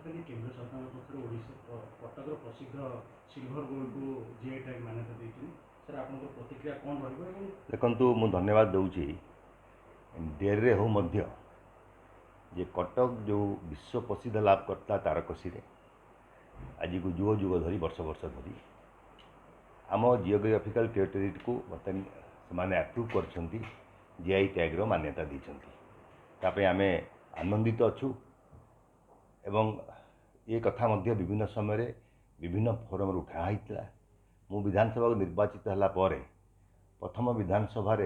गतकाली केंद्र सरकार पक्षर ओडिशा कटक प्रसिद्ध सिल्वर गोल्ड को जीआई टैग मान्यता देती सर आपन प्रतिक्रिया कौन रही देखु मु धन्यवाद दूची डेरे हो मध्य जे कटक जो विश्व प्रसिद्ध लाभ करता तारकसी आज को जुग जुग धरी वर्ष वर्ष धरी आम जियोग्राफिकल टेरिटरी को बर्तमान से आप्रुव कर जीआई टैग्र मान्यता देते आम आनंदित अच्छु एवं ये कथा मध्य विभिन्न समय विभिन्न फोरम उठाई मु विधानसभा निर्वाचित होला परे प्रथम विधानसभा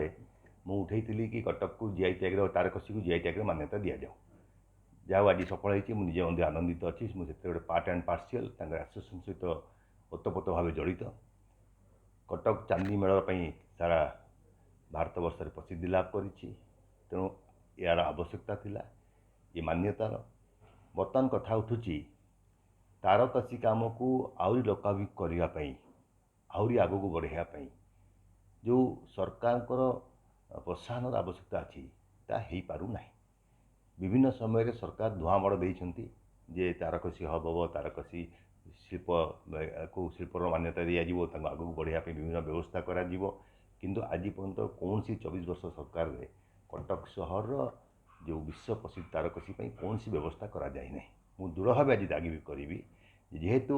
मु उठे कि कटक को जीआई टैग्र तारकसी को जीआई टैग्र मान्यता दि जाऊ जहाँ आज सफल होती मुझे मध्य आनंदित अच्छी मुझे गोटे पार्ट एंड पार्शियल एसोसिएशन सहित ओतप्रोत भाव जड़ित कटक चांदी मेल सारा भारत वर्ष प्रसिद्धि लाभ कर तेणु यार आवश्यकता थिला ये मान्यतार बर्तमान कथा उठुची तारकसी काम को आहरी लोकाभिमुख करने आहरी आग को बढ़ाई जो सरकार प्रोत्साहन आवश्यकता अच्छी हो पारना विभिन्न समय सरकार धुआंमाड़ देती जे तारकसी हब तारकसी शिल्प को शिल्पर मान्यता दि आग को बढ़ाई विभिन्न व्यवस्था करा किंतु आज पर्यंत कौन सी 24 वर्ष सरकार रे कटक सहर जो विश्व प्रसिद्ध तारकसी कौन सी व्यवस्था करा जाए नहीं मु दृढ़ भाव आज दागी करी जेहेतु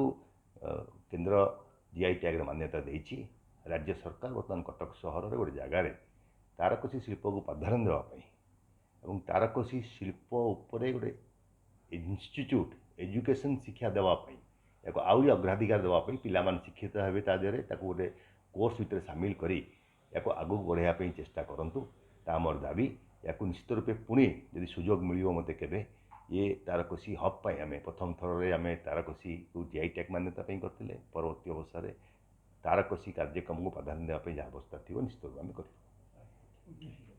केंद्र जीआई टैग मान्यता देती राज्य सरकार बर्तमान कटक सहर गोटे जगार तारकसी शिल्प को प्राधान्य देवाई और तारकसी शिल्प उपरे गोटे इन्स्टिट्यूट एजुकेशन शिक्षा देवाई या आहरी अग्राधिकार देवाई पिला शिक्षित हे गोटे कोर्स भितर सामिल करी या आगू बढ़ाई चेष्टा करूँ मोर दाबी या निश्चित रूपे पुणी यदि सुजोग मिल मत के ये तारकसी हब आम प्रथम थर आम तारकसी को जीआई टैग मान्यता करते परवर्ती अवस्था तारकसी कार्यक्रम को प्राधान्य देवाई जहाँ अवस्था थी निश्चित रूप आम कर